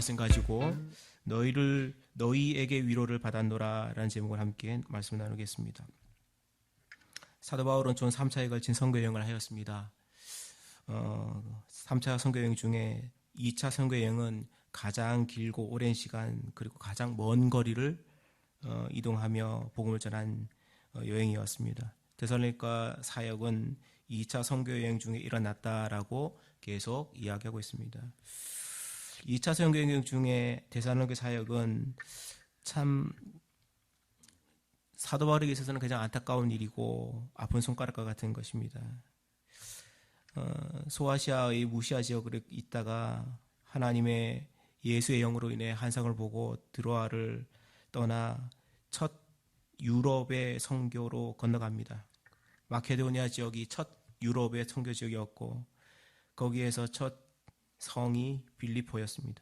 말씀 가지고 너희에게 위로를 받았노라 라는 제목을 함께 말씀 나누겠습니다. 사도 바울은 총 3차에 걸친 선교여행을 하였습니다. 3차 선교여행 중에 2차 선교여행은 가장 길고 오랜 시간 그리고 가장 먼 거리를 이동하며 복음을 전한 여행이었습니다. 데살로니가 사역은 2차 선교여행 중에 일어났다라고 계속 이야기하고 있습니다. 2차 선교여행 중에 데살로니가 사역은 참 사도 바울에게 있어서는 가장 안타까운 일이고 아픈 손가락과 같은 것입니다. 소아시아의 무시아 지역에 있다가 하나님의 예수의 영으로 인해 환상을 보고 드로아를 떠나 첫 유럽의 선교로 건너갑니다. 마케도니아 지역이 첫 유럽의 선교 지역이었고 거기에서 첫 성이 빌립보였습니다.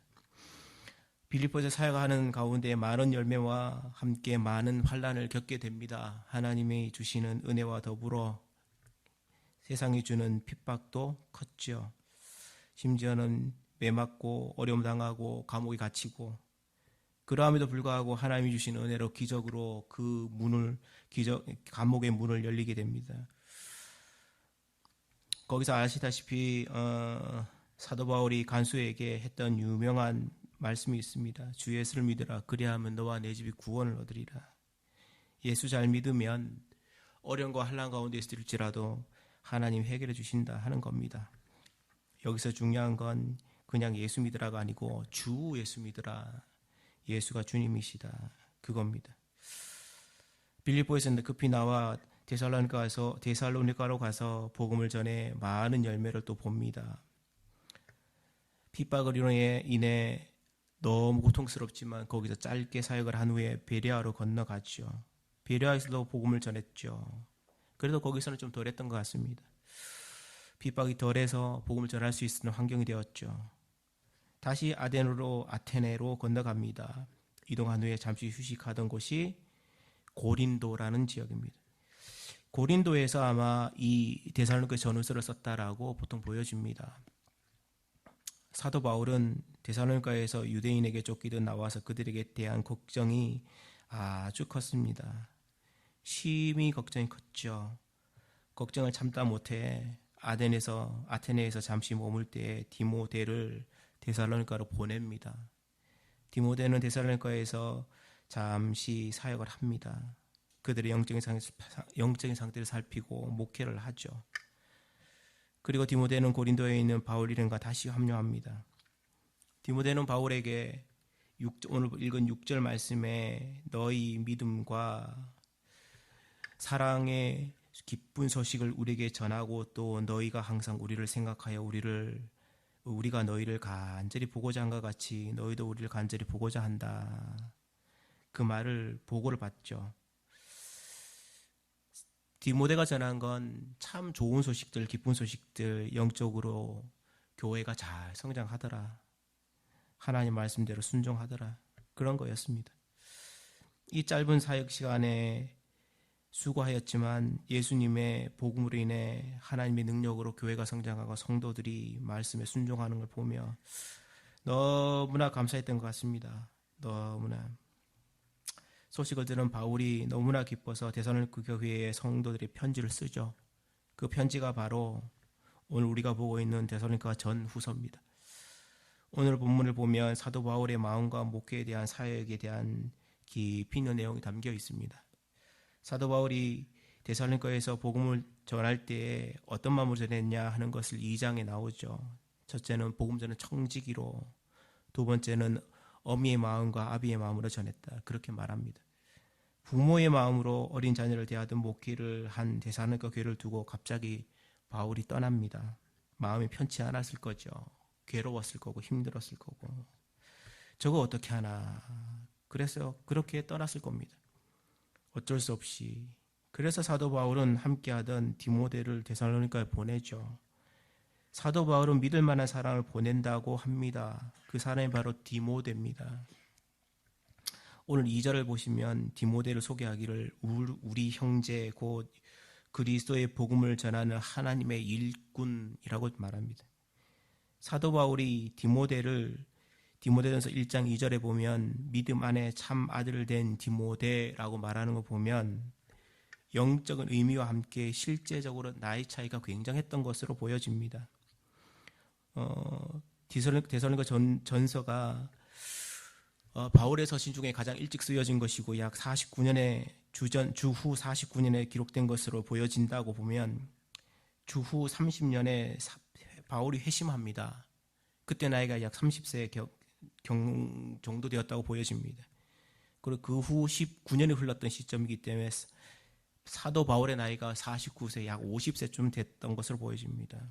빌립보에서 사역하는 가운데 많은 열매와 함께 많은 환난을 겪게 됩니다. 하나님이 주시는 은혜와 더불어 세상이 주는 핍박도 컸죠. 심지어는 매맞고 어려움 당하고 감옥에 갇히고 그러함에도 불구하고 하나님이 주신 은혜로 기적으로 그 감옥의 문을 열리게 됩니다. 거기서 아시다시피 사도 바울이 간수에게 했던 유명한 말씀이 있습니다. 주 예수를 믿으라. 그리하면 너와 내 집이 구원을 얻으리라. 예수 잘 믿으면 어려움과 환난 가운데 있을지라도 하나님 해결해 주신다 하는 겁니다. 여기서 중요한 건 그냥 예수 믿으라가 아니고 주 예수 믿으라. 예수가 주님이시다. 그겁니다. 빌립보에서 급히 나와 데살로니가로 가서 복음을 전해 많은 열매를 또 봅니다. 핍박을 인해 너무 고통스럽지만 거기서 짧게 사역을 한 후에 베레아로 건너갔죠. 베레아에서도 복음을 전했죠. 그래도 거기서는 좀 덜했던 것 같습니다. 핍박이 덜해서 복음을 전할 수 있는 환경이 되었죠. 다시 아테네로 건너갑니다. 이동한 후에 잠시 휴식하던 곳이 고린도라는 지역입니다. 고린도에서 아마 이 데살로니가 전후서를 썼다라고 보통 보여집니다. 사도 바울은 데살로니가에서 유대인에게 쫓기듯 나와서 그들에게 대한 걱정이 아주 컸습니다. 심히 걱정이 컸죠. 걱정을 참다 못해 아테네에서 잠시 머물 때 디모데를 데살로니가로 보냅니다. 디모데는 데살로니가에서 잠시 사역을 합니다. 그들의 영적인 상태를 살피고 목회를 하죠. 그리고 디모데는 고린도에 있는 바울 일행과 다시 합류합니다. 디모데는 바울에게 오늘 읽은 6절 말씀에 너희 믿음과 사랑의 기쁜 소식을 우리에게 전하고 또 너희가 항상 우리를 생각하여 우리가 너희를 간절히 보고자 한 것 같이 너희도 우리를 간절히 보고자 한다. 그 말을 보고를 받죠. 디모데가 전한 건 참 좋은 소식들, 기쁜 소식들, 영적으로 교회가 잘 성장하더라. 하나님 말씀대로 순종하더라. 그런 거였습니다. 이 짧은 사역 시간에 수고하였지만 예수님의 복음으로 인해 하나님의 능력으로 교회가 성장하고 성도들이 말씀에 순종하는 걸 보며 너무나 감사했던 것 같습니다. 너무나. 소식을 들은 바울이 너무나 기뻐서 데살로니가 교회의 성도들이 편지를 쓰죠. 그 편지가 바로 오늘 우리가 보고 있는 데살로니가 전후서입니다. 오늘 본문을 보면 사도 바울의 마음과 목회에 대한 사역에 대한 깊이 있는 내용이 담겨 있습니다. 사도 바울이 데살로니가에서 복음을 전할 때에 어떤 마음으로 전했냐 하는 것을 2장에 나오죠. 첫째는 복음 전은 청지기로, 두 번째는 어미의 마음과 아비의 마음으로 전했다. 그렇게 말합니다. 부모의 마음으로 어린 자녀를 대하던 목회를 한 데살로니가 교회를 두고 갑자기 바울이 떠납니다. 마음이 편치 않았을 거죠. 괴로웠을 거고 힘들었을 거고 저거 어떻게 하나. 그래서 그렇게 떠났을 겁니다. 어쩔 수 없이. 그래서 사도 바울은 함께하던 디모데를 데살로니가에 보내죠. 사도 바울은 믿을 만한 사람을 보낸다고 합니다. 그 사람이 바로 디모데입니다. 오늘 2절을 보시면 디모데를 소개하기를 우리 형제 곧 그리스도의 복음을 전하는 하나님의 일꾼이라고 말합니다. 사도 바울이 디모데를 디모데전서 1장 2절에 보면 믿음 안에 참 아들 된 디모데라고 말하는 거 보면 영적인 의미와 함께 실제적으로 나이 차이가 굉장했던 것으로 보여집니다. 데살로니가 전서가 바울의 서신 중에 가장 일찍 쓰여진 것이고 약 49년에 주후 49년에 기록된 것으로 보여진다고 보면 주후 30년에 바울이 회심합니다. 그때 나이가 약 30세 정도 되었다고 보여집니다. 그리고 그 후 19년이 흘렀던 시점이기 때문에 사도 바울의 나이가 49세, 약 50세쯤 됐던 것으로 보여집니다.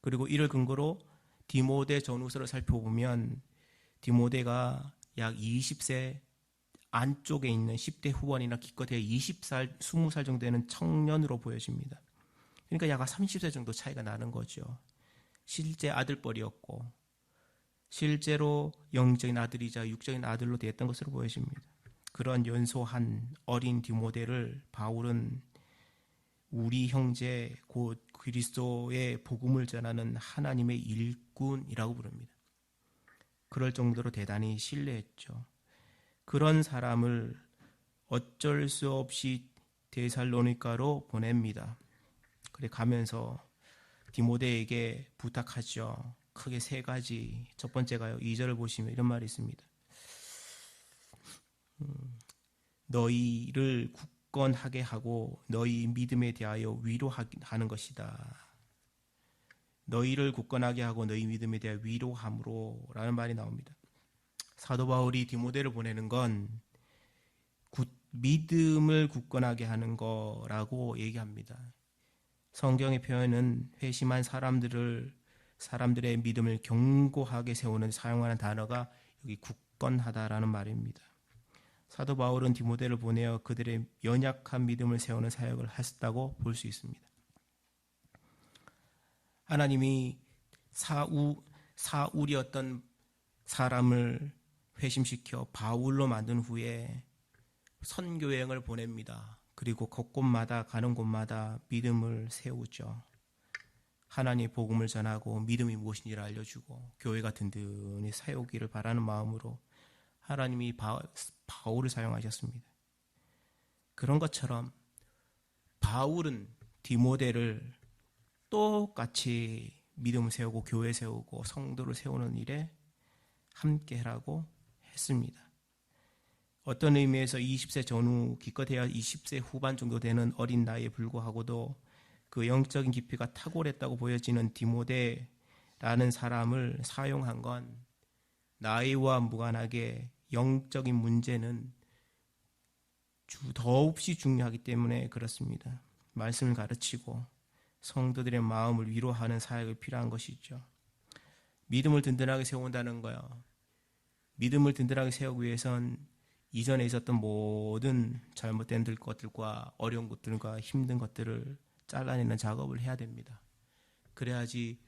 그리고 이를 근거로 디모데 전후서를 살펴보면 디모데가 약 20세 안쪽에 있는 10대 후반이나 기껏해야 20살, 20살 정도 되는 청년으로 보여집니다. 그러니까 약 30세 정도 차이가 나는 거죠. 실제 아들뻘이었고 실제로 영적인 아들이자 육적인 아들로 되었던 것으로 보여집니다. 그런 연소한 어린 디모데를 바울은 우리 형제 곧 그리스도의 복음을 전하는 하나님의 일꾼이라고 부릅니다. 그럴 정도로 대단히 신뢰했죠. 그런 사람을 어쩔 수 없이 데살로니가로 보냅니다. 그래 가면서 디모데에게 부탁하죠. 크게 세 가지. 첫 번째가요. 2절을 보시면 이런 말이 있습니다. 너희를 굳건하게 하고 너희 믿음에 대하여 위로하는 것이다. 너희를 굳건하게 하고 너희 믿음에 대하여 위로함으로 라는 말이 나옵니다. 사도 바울이 디모데를 보내는 건 믿음을 굳건하게 하는 거라고 얘기합니다. 성경의 표현은 회심한 사람들의 믿음을 견고하게 세우는 사용하는 단어가 여기 굳건하다라는 말입니다. 사도 바울은 디모데를 보내어 그들의 연약한 믿음을 세우는 사역을 했다고 볼 수 있습니다. 하나님이 사울이었던 사람을 회심시켜 바울로 만든 후에 선교 여행을 보냅니다. 그리고 곳곳마다 가는 곳마다 믿음을 세우죠. 하나님의 복음을 전하고 믿음이 무엇인지를 알려주고 교회가 든든히 세우기를 바라는 마음으로 하나님이 바울을 사용하셨습니다. 그런 것처럼 바울은 디모데를 똑같이 믿음을 세우고 교회 세우고 성도를 세우는 일에 함께하라고 했습니다. 어떤 의미에서 20세 전후 기껏해야 20세 후반 정도 되는 어린 나이에 불구하고도 그 영적인 깊이가 탁월했다고 보여지는 디모데라는 사람을 사용한 건 나이와 무관하게 영적인 문제는 더없이 중요하기 때문에 그렇습니다. 말씀을 가르치고 성도들의 마음을 위로하는 사역이 필요한 것이죠. 믿음을 든든하게 세운다는 거요. 믿음을 든든하게 세우기 위해선 이전에 있었던 모든 잘못된 것들과 어려운 것들과 힘든 것들을 잘라내는 작업을 해야 됩니다. 그래야지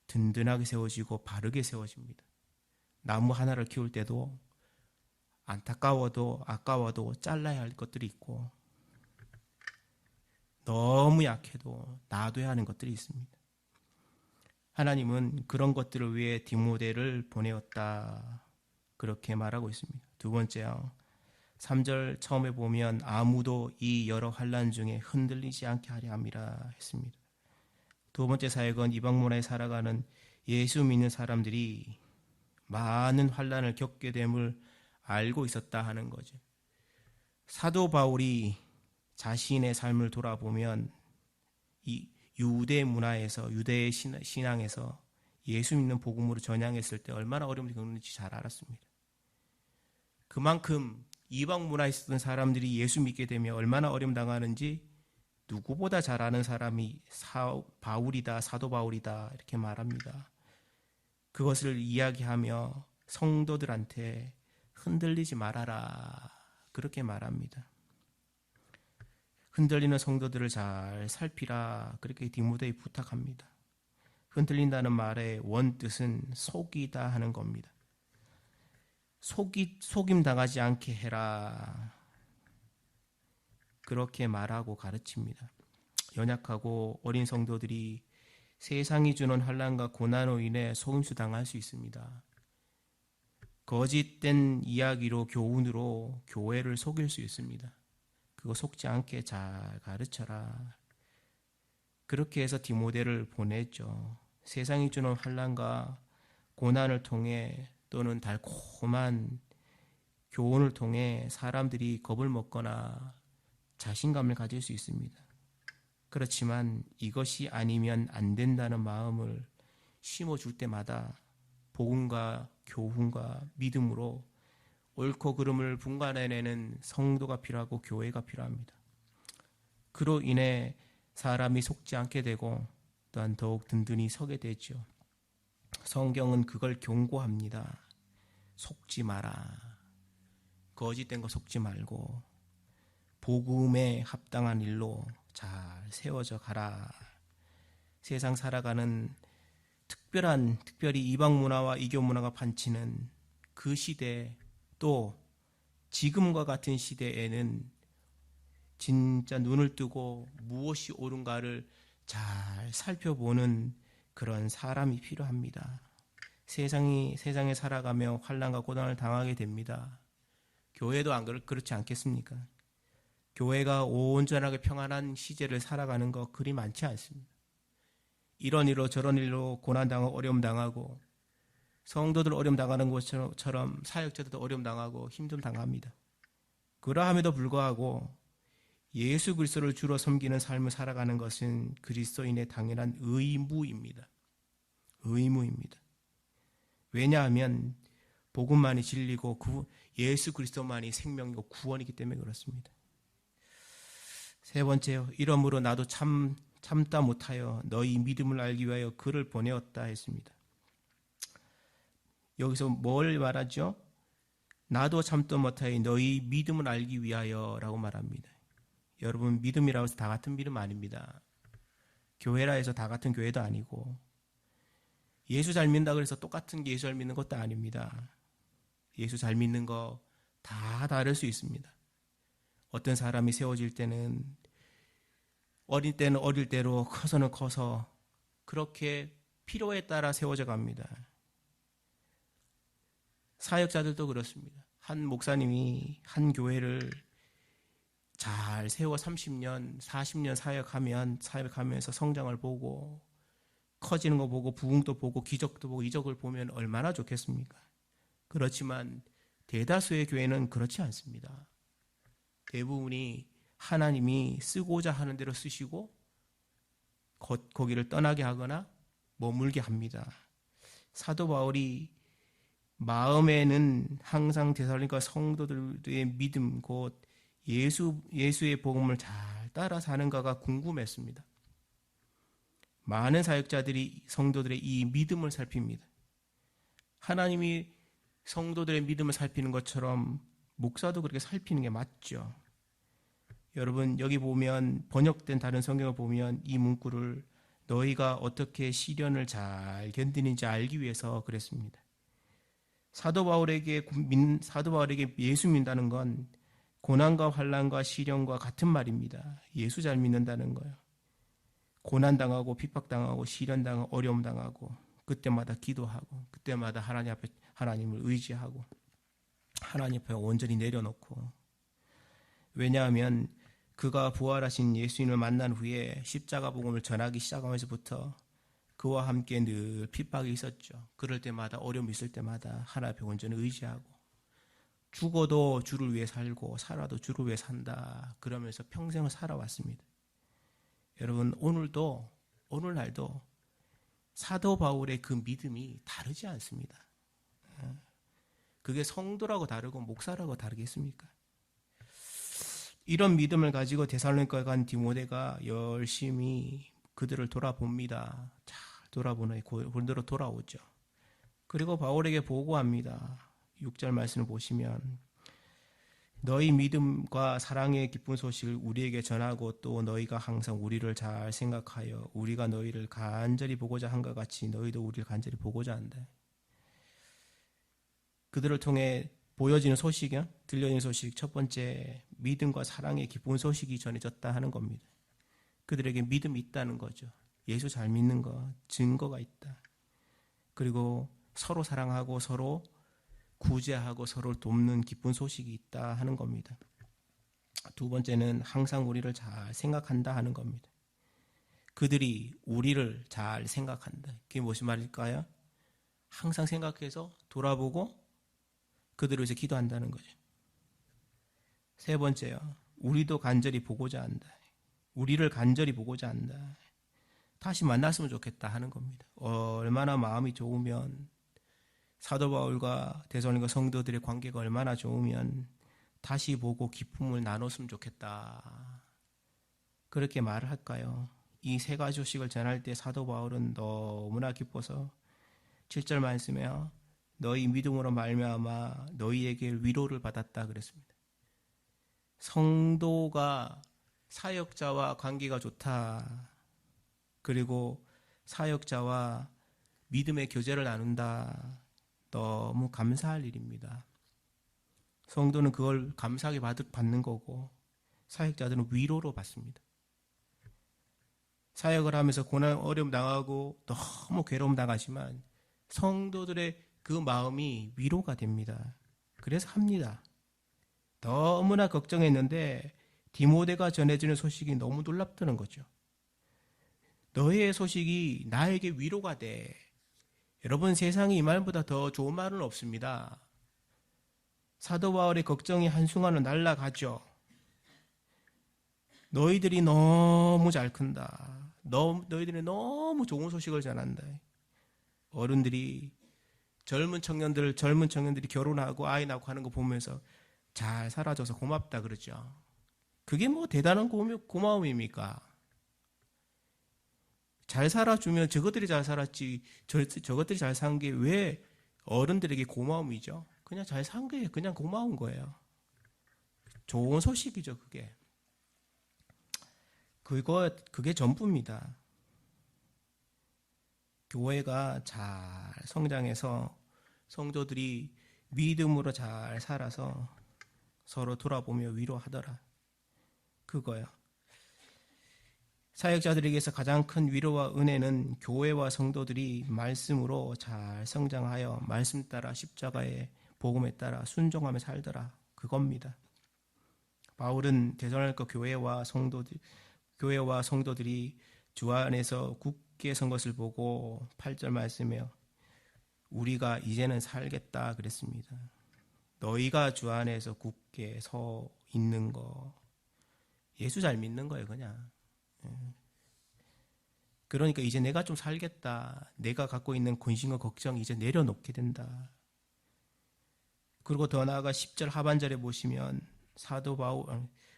든든하게 세워지고 바르게 세워집니다. 나무 하나를 키울 때도 안타까워도 아까워도 잘라야 할 것들이 있고 너무 약해도 놔둬야 하는 것들이 있습니다. 하나님은 그런 것들을 위해 디모데를 보내었다. 그렇게 말하고 있습니다. 두 번째요. 3절 처음에 보면 아무도 이 여러 환난 중에 흔들리지 않게 하려 함이라 했습니다. 두 번째 사역은 이방 문화에 살아가는 예수 믿는 사람들이 많은 환난을 겪게 됨을 알고 있었다 하는 거죠. 사도 바울이 자신의 삶을 돌아보면 이 유대 문화에서 유대의 신앙에서 예수 믿는 복음으로 전향했을 때 얼마나 어려움을 겪는지 잘 알았습니다. 그만큼 이방 문화에 있었던 사람들이 예수 믿게 되면 얼마나 어려움 당하는지 누구보다 잘 아는 사람이 바울이다, 사도 바울이다 이렇게 말합니다. 그것을 이야기하며 성도들한테 흔들리지 말아라 그렇게 말합니다. 흔들리는 성도들을 잘 살피라 그렇게 디모데에 부탁합니다. 흔들린다는 말의 원뜻은 속이다 하는 겁니다. 속임 당하지 않게 해라 그렇게 말하고 가르칩니다. 연약하고 어린 성도들이 세상이 주는 환난과 고난으로 인해 속임수 당할 수 있습니다. 거짓된 이야기로 교훈으로 교회를 속일 수 있습니다. 그거 속지 않게 잘 가르쳐라. 그렇게 해서 디모데를 보냈죠. 세상이 주는 환난과 고난을 통해 또는 달콤한 교훈을 통해 사람들이 겁을 먹거나 자신감을 가질 수 있습니다. 그렇지만 이것이 아니면 안 된다는 마음을 심어줄 때마다 복음과 교훈과 믿음으로 옳고 그름을 분간해내는 성도가 필요하고 교회가 필요합니다. 그로 인해 사람이 속지 않게 되고 또한 더욱 든든히 서게 되죠. 성경은 그걸 경고합니다. 속지 마라. 거짓된 거 속지 말고 복음에 합당한 일로 잘 세워져 가라. 세상 살아가는 특별히 이방 문화와 이교 문화가 판치는 그 시대, 또 지금과 같은 시대에는 진짜 눈을 뜨고 무엇이 옳은가를 잘 살펴보는 그런 사람이 필요합니다. 세상에 살아가며 환난과 고난을 당하게 됩니다. 교회도 안 그렇지 않겠습니까? 교회가 온전하게 평안한 시제를 살아가는 거 그리 많지 않습니다. 이런 일로 저런 일로 고난당하고 어려움 당하고 성도들 어려움 당하는 것처럼 사역자들도 어려움 당하고 힘듦 당합니다. 그러함에도 불구하고 예수 그리스도를 주로 섬기는 삶을 살아가는 것은 그리스도인의 당연한 의무입니다. 의무입니다. 왜냐하면 복음만이 진리고 예수 그리스도만이 생명이고 구원이기 때문에 그렇습니다. 세 번째요. 이러므로 나도 참다 못하여 너희 믿음을 알기 위하여 그를 보내었다 했습니다. 여기서 뭘 말하죠? 나도 참다 못하여 너희 믿음을 알기 위하여 라고 말합니다. 여러분, 믿음이라고 해서 다 같은 믿음 아닙니다. 교회라 해서 다 같은 교회도 아니고 예수 잘 믿는다 그래서 똑같은 예수 잘 믿는 것도 아닙니다. 예수 잘 믿는 거 다 다를 수 있습니다. 어떤 사람이 세워질 때는 어릴 때는 어릴 대로 커서는 커서 그렇게 필요에 따라 세워져 갑니다. 사역자들도 그렇습니다. 한 목사님이 한 교회를 잘 세워 30년, 40년 사역하면서 성장을 보고 커지는 거 보고 부흥도 보고 기적도 보고 이적을 보면 얼마나 좋겠습니까? 그렇지만 대다수의 교회는 그렇지 않습니다. 대부분이 하나님이 쓰고자 하는 대로 쓰시고 거기를 떠나게 하거나 머물게 합니다. 사도 바울이 마음에는 항상 데살로니가 성도들의 믿음 곧 예수의 복음을 잘 따라 사는가가 궁금했습니다. 많은 사역자들이 성도들의 이 믿음을 살핍니다. 하나님이 성도들의 믿음을 살피는 것처럼 목사도 그렇게 살피는 게 맞죠. 여러분, 여기 보면 번역된 다른 성경을 보면 이 문구를 너희가 어떻게 시련을 잘 견디는지 알기 위해서 그랬습니다. 사도 바울에게 예수 믿는다는 건 고난과 환난과 시련과 같은 말입니다. 예수 잘 믿는다는 거예요. 고난당하고 핍박당하고 시련당하고 어려움당하고 그때마다 기도하고 그때마다 하나님 앞에 하나님을 의지하고 하나님 앞에 온전히 내려놓고, 왜냐하면 그가 부활하신 예수님을 만난 후에 십자가 복음을 전하기 시작하면서부터 그와 함께 늘 핍박이 있었죠. 그럴 때마다 어려움이 있을 때마다 하나님 앞에 온전히 의지하고 죽어도 주를 위해 살고 살아도 주를 위해 산다 그러면서 평생을 살아왔습니다. 여러분, 오늘날도 사도 바울의 그 믿음이 다르지 않습니다. 그게 성도라고 다르고 목사라고 다르겠습니까? 이런 믿음을 가지고 데살로니가에 간 디모데가 열심히 그들을 돌아봅니다. 잘 돌아보는 고린도로 돌아오죠. 그리고 바울에게 보고합니다. 6절 말씀을 보시면 너희 믿음과 사랑의 기쁜 소식을 우리에게 전하고 또 너희가 항상 우리를 잘 생각하여 우리가 너희를 간절히 보고자 한 것 같이 너희도 우리를 간절히 보고자 한다. 그들을 통해 보여지는 소식이요, 들려지는 소식, 첫 번째 믿음과 사랑의 기쁜 소식이 전해졌다 하는 겁니다. 그들에게 믿음이 있다는 거죠. 예수 잘 믿는 거, 증거가 있다. 그리고 서로 사랑하고 서로 구제하고 서로를 돕는 기쁜 소식이 있다 하는 겁니다. 두 번째는 항상 우리를 잘 생각한다 하는 겁니다. 그들이 우리를 잘 생각한다. 그게 무슨 말일까요? 항상 생각해서 돌아보고 그들을 위해서 기도한다는 거죠. 세 번째요. 우리도 간절히 보고자 한다. 우리를 간절히 보고자 한다. 다시 만났으면 좋겠다 하는 겁니다. 얼마나 마음이 좋으면, 사도 바울과 데살로니가 성도들의 관계가 얼마나 좋으면 다시 보고 기쁨을 나눴으면 좋겠다, 그렇게 말을 할까요? 이 세 가지 소식을 전할 때 사도 바울은 너무나 기뻐서 7절 말씀에요. 너희 믿음으로 말미암아 너희에게 위로를 받았다 그랬습니다. 성도가 사역자와 관계가 좋다, 그리고 사역자와 믿음의 교제를 나눈다, 너무 감사할 일입니다. 성도는 그걸 감사하게 받는 거고 사역자들은 위로로 받습니다. 사역을 하면서 고난 어려움 당하고 너무 괴로움 당하지만 성도들의 그 마음이 위로가 됩니다. 그래서 합니다. 너무나 걱정했는데 디모데가 전해주는 소식이 너무 놀랍다는 거죠. 너희의 소식이 나에게 위로가 돼. 여러분, 세상에 이 말보다 더 좋은 말은 없습니다. 사도 바울의 걱정이 한순간은 날아가죠. 너희들이 너무 잘 큰다. 너희들이 너무 좋은 소식을 전한다. 어른들이 젊은 청년들이 결혼하고 아이 낳고 하는 거 보면서 잘 살아줘서 고맙다 그러죠. 그게 뭐 대단한 고마움입니까? 잘 살아주면 저것들이 잘 살았지, 저것들이 잘 산 게 왜 어른들에게 고마움이죠? 그냥 잘 산 게 그냥 고마운 거예요. 좋은 소식이죠, 그게. 그게 전부입니다. 교회가 잘 성장해서 성도들이 믿음으로 잘 살아서 서로 돌아보며 위로하더라. 그거요. 사역자들에게서 가장 큰 위로와 은혜는 교회와 성도들이 말씀으로 잘 성장하여 말씀 따라 십자가의 복음에 따라 순종하며 살더라. 그겁니다. 바울은 데살로니가 교회와 성도들이 주 안에서 굳게 선 것을 보고 8절 말씀에요. 우리가 이제는 살겠다 그랬습니다. 너희가 주 안에서 굳게 서 있는 거, 예수 잘 믿는 거예요, 그냥. 그러니까 이제 내가 좀 살겠다. 내가 갖고 있는 근심과 걱정 이제 내려놓게 된다. 그리고 더 나아가 10절 하반절에 보시면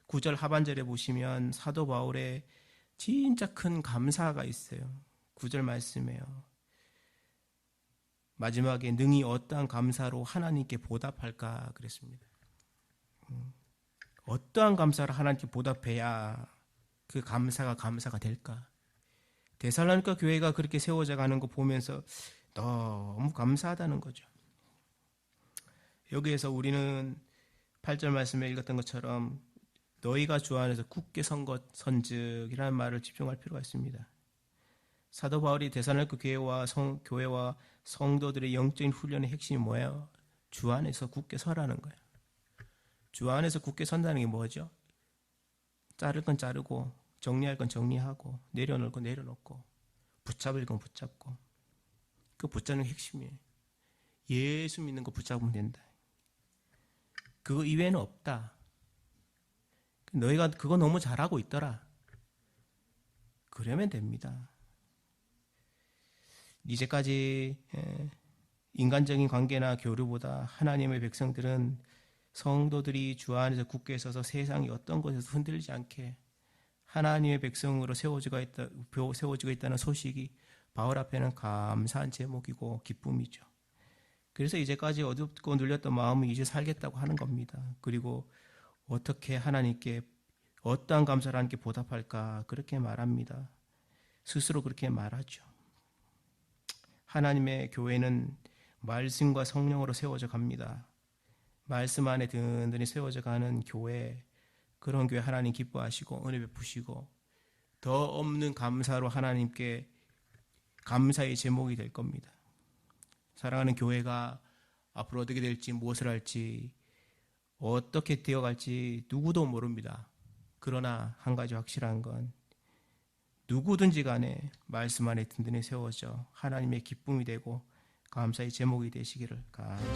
9절 하반절에 보시면 사도 바울의 진짜 큰 감사가 있어요. 9절 말씀에요. 마지막에 능히 어떠한 감사로 하나님께 보답할까 그랬습니다. 어떠한 감사로 하나님께 보답해야 그 감사가 될까? 데살로니가 교회가 그렇게 세워져 가는 거 보면서 너무 감사하다는 거죠. 여기에서 우리는 8절 말씀에 읽었던 것처럼 너희가 주 안에서 굳게 선즉이라는 말을 집중할 필요가 있습니다. 사도 바울이 데살로니가 교회와 성도들의 영적인 훈련의 핵심이 뭐예요? 주 안에서 굳게 서라는 거예요. 주 안에서 굳게 선다는 게 뭐죠? 자를 건 자르고 정리할 건 정리하고 내려놓을 건 내려놓고 붙잡을 건 붙잡고, 그 붙잡는 게 핵심이에요. 예수 믿는 거 붙잡으면 된다. 그거 이외에는 없다. 너희가 그거 너무 잘하고 있더라. 그러면 됩니다. 이제까지 인간적인 관계나 교류보다 하나님의 백성들은 성도들이 주 안에서 굳게 서서 세상이 어떤 곳에서 흔들리지 않게 하나님의 백성으로 세워지고 있다는 소식이 바울 앞에는 감사한 제목이고 기쁨이죠. 그래서 이제까지 어둡고 눌렸던 마음이 이제 살겠다고 하는 겁니다. 그리고 어떻게 하나님께 어떠한 감사를 하나님께 보답할까 그렇게 말합니다. 스스로 그렇게 말하죠. 하나님의 교회는 말씀과 성령으로 세워져 갑니다. 말씀 안에 든든히 세워져 가는 교회, 그런 교회 하나님 기뻐하시고 은혜 베푸시고 더 없는 감사로 하나님께 감사의 제목이 될 겁니다. 사랑하는 교회가 앞으로 어떻게 될지, 무엇을 할지, 어떻게 되어갈지 누구도 모릅니다. 그러나 한 가지 확실한 건 누구든지 간에 말씀 안에 든든히 세워져 하나님의 기쁨이 되고 감사의 제목이 되시기를 간절히